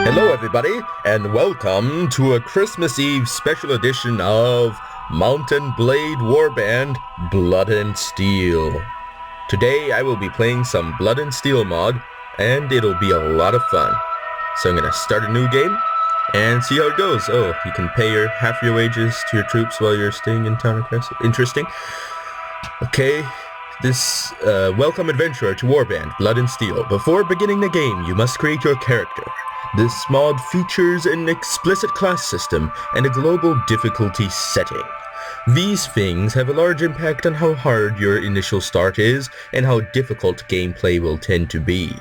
Hello everybody, and welcome to a Christmas Eve special edition of Mountain Blade Warband Blood and Steel. Today I will be playing some Blood and Steel mod, and it'll be a lot of fun. So I'm gonna start a new game and see how it goes. Oh, you can pay half your wages to your troops while you're staying in town. Interesting. Okay. Welcome adventurer to Warband Blood and Steel. Before beginning the game, you must create your character. This mod features an explicit class system and a global difficulty setting. These things have a large impact on how hard your initial start is and how difficult gameplay will tend to be.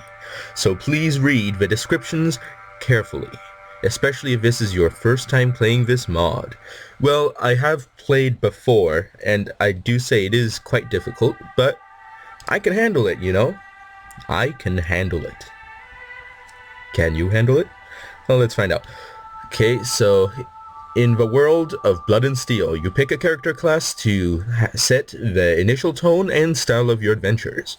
So please read the descriptions carefully, especially if this is your first time playing this mod. Well, I have played before, and I do say it is quite difficult, but I can handle it, you know? I can handle it. Can you handle it? Well, let's find out. Okay, so in the world of Blood and Steel, you pick a character class to set the initial tone and style of your adventures.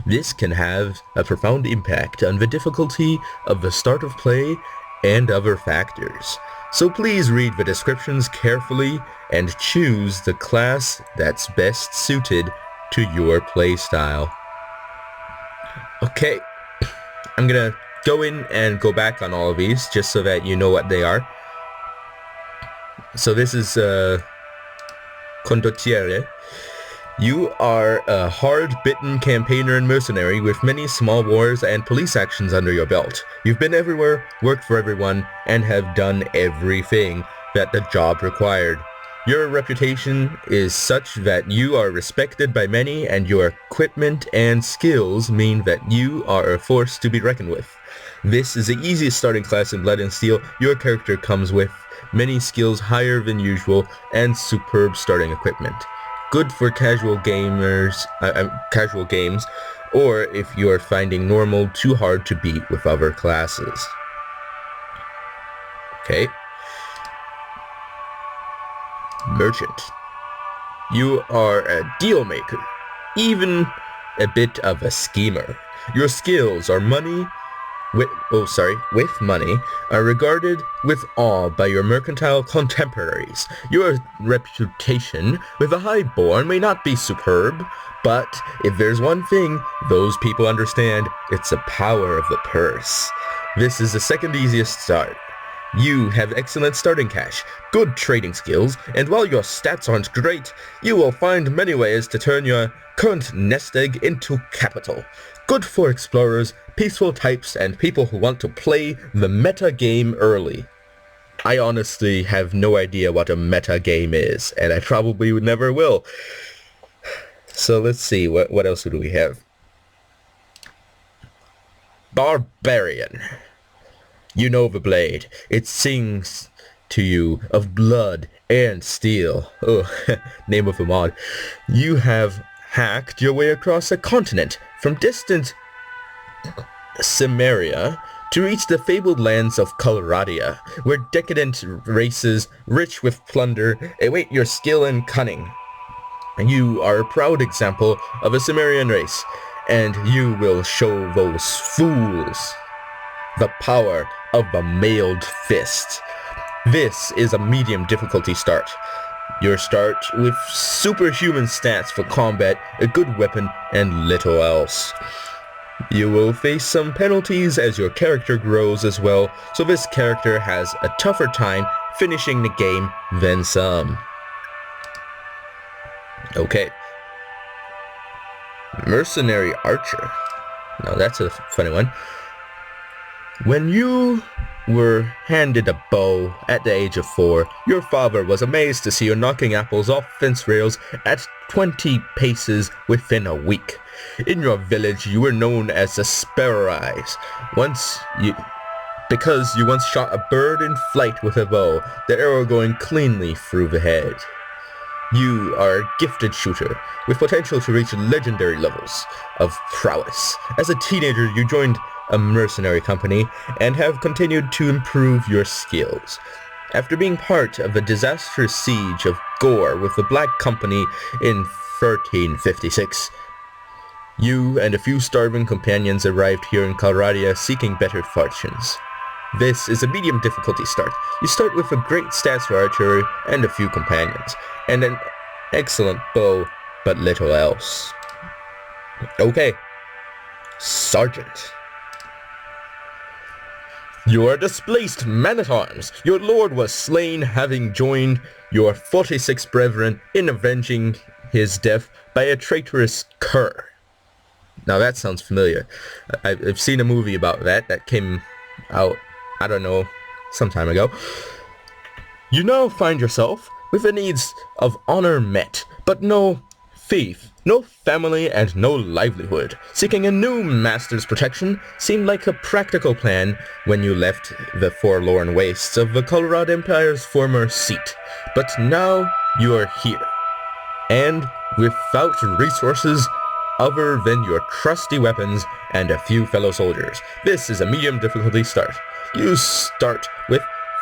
This can have a profound impact on the difficulty of the start of play and other factors. So please read the descriptions carefully and choose the class that's best suited to your playstyle. Okay, I'm gonna go in and go back on all of these just so that you know what they are. So this is Condottiere. You are a hard-bitten campaigner and mercenary with many small wars and police actions under your belt. You've been everywhere, worked for everyone, and have done everything that the job required. Your reputation is such that you are respected by many, and your equipment and skills mean that you are a force to be reckoned with. This is the easiest starting class in Blood and Steel. Your character comes with many skills higher than usual and superb starting equipment. Good for casual games, or if you are finding normal too hard to beat with other classes. Okay. Merchant. You are a deal maker, even a bit of a schemer. Your skills are with money, are regarded with awe by your mercantile contemporaries. Your reputation with the highborn may not be superb, but if there's one thing those people understand, it's the power of the purse. This is the second easiest start. You have excellent starting cash, good trading skills, and while your stats aren't great, you will find many ways to turn your current nest egg into capital. Good for explorers, peaceful types, and people who want to play the meta game early. I honestly have no idea what a meta game is, and I probably never will. So let's see, what else do we have? Barbarian. You know the blade. It sings to you of blood and steel. Oh, name of a mod. You have hacked your way across a continent from distant Cimmeria to reach the fabled lands of Calradia, where decadent races rich with plunder await your skill and cunning. You are a proud example of a Cimmerian race, and you will show those fools the power of the mailed fist. This is a medium difficulty start. Your start with superhuman stats for combat, a good weapon, and little else. You will face some penalties as your character grows as well, so this character has a tougher time finishing the game than some. Okay. Mercenary Archer. Now that's a funny one. When you were handed a bow at the age of 4, your father was amazed to see you knocking apples off fence rails at 20 paces within a week. In your village, you were known as the Sparrow Eyes, because you once shot a bird in flight with a bow, the arrow going cleanly through the head. You are a gifted shooter, with potential to reach legendary levels of prowess. As a teenager, you joined a mercenary company and have continued to improve your skills. After being part of the disastrous siege of Gore with the Black Company in 1356, you and a few starving companions arrived here in Calradia seeking better fortunes. This is a medium difficulty start. You start with a great stats for archery and a few companions, and an excellent bow, but little else. Okay, Sergeant. You are displaced man-at-arms. Your lord was slain, having joined your 46 brethren in avenging his death by a traitorous cur. Now that sounds familiar. I've seen a movie about that came out, I don't know, some time ago. You now find yourself with the needs of honor met, but no faith, no family, and no livelihood. Seeking a new master's protection seemed like a practical plan when you left the forlorn wastes of the Colorado Empire's former seat. But now you are here, and without resources other than your trusty weapons and a few fellow soldiers. This is a medium difficulty start. You start with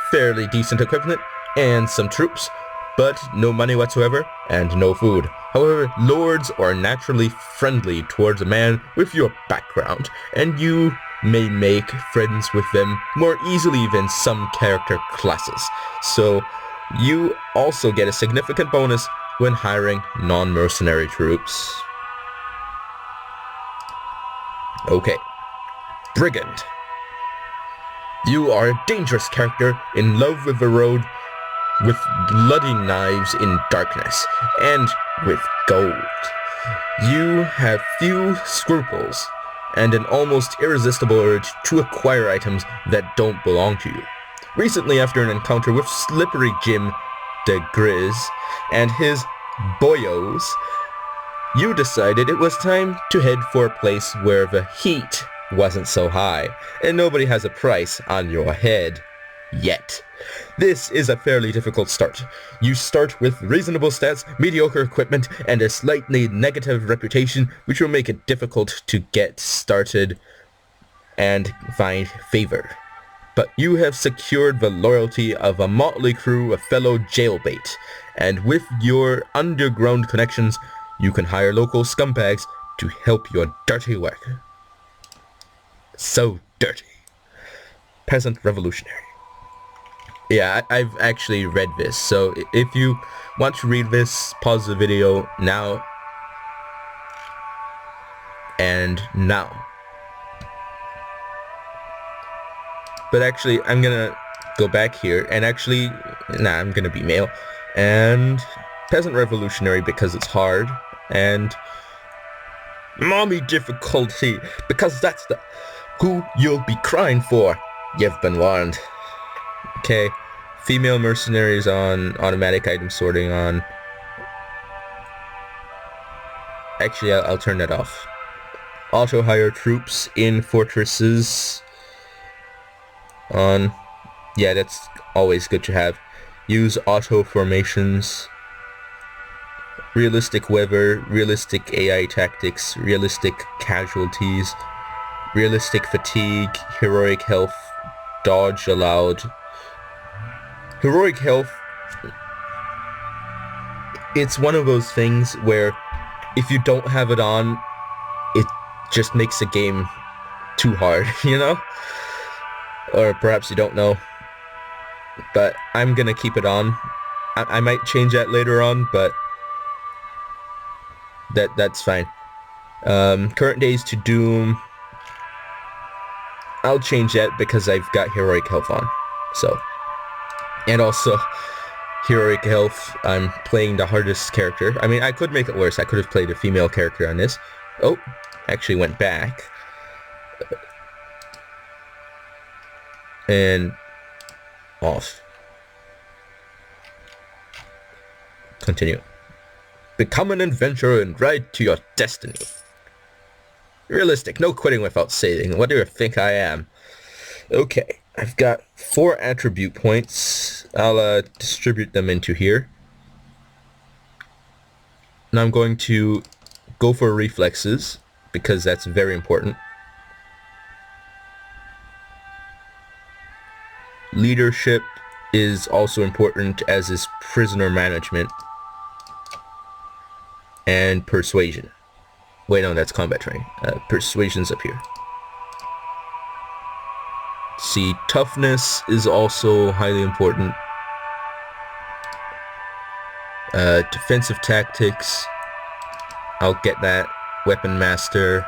fairly decent equipment and some troops, but no money whatsoever and no food. However, lords are naturally friendly towards a man with your background, and you may make friends with them more easily than some character classes. So you also get a significant bonus when hiring non-mercenary troops. Okay, Brigand. You are a dangerous character in love with the road, with bloody knives in darkness, and with gold. You have few scruples, and an almost irresistible urge to acquire items that don't belong to you. Recently, after an encounter with Slippery Jim de Grizz and his boyos, you decided it was time to head for a place where the heat wasn't so high, and nobody has a price on your head. Yet. This is a fairly difficult start. You start with reasonable stats, mediocre equipment, and a slightly negative reputation, which will make it difficult to get started and find favor. But you have secured the loyalty of a motley crew of fellow jailbait, and with your underground connections, you can hire local scumbags to help your dirty work. So dirty. Peasant Revolutionary. Yeah, I've actually read this, so if you want to read this, pause the video now and now. But actually, I'm gonna go back here and actually, I'm gonna be male, and Peasant Revolutionary because it's hard, and Mommy difficulty because that's who you'll be crying for. You've been warned. Okay, female mercenaries on, automatic item sorting on. Actually, I'll turn that off. Auto hire troops in fortresses on. Yeah, that's always good to have. Use auto formations. Realistic weather, realistic AI tactics, realistic casualties, realistic fatigue, heroic health, dodge allowed. Heroic health, it's one of those things where if you don't have it on, it just makes the game too hard, you know? Or perhaps you don't know. But I'm gonna keep it on. I might change that later on, but that's fine. Current days to doom, I'll change that because I've got heroic health on. So. And also, heroic health, I'm playing the hardest character. I mean, I could make it worse. I could have played a female character on this. Oh, actually went back. And off. Continue. Become an adventurer and ride to your destiny. Realistic, no quitting without saving. What do you think I am? Okay. I've got 4 attribute points. I'll distribute them into here. Now I'm going to go for reflexes, because that's very important. Leadership is also important, as is prisoner management. And persuasion. Wait, no, that's combat training. Persuasion's up here. see. Toughness is also highly important. Defensive tactics. I'll get that. Weapon master.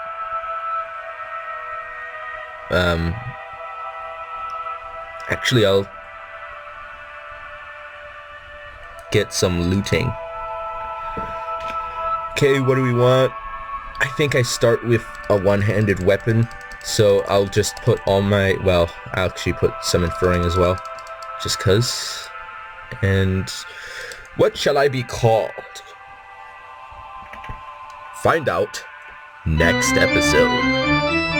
Actually, I'll get some looting. Okay, what do we want? I think I start with a one-handed weapon, so I'll just put all my, well, I'll actually put some in throwing as well, just cause. And what shall I be called? Find out next episode.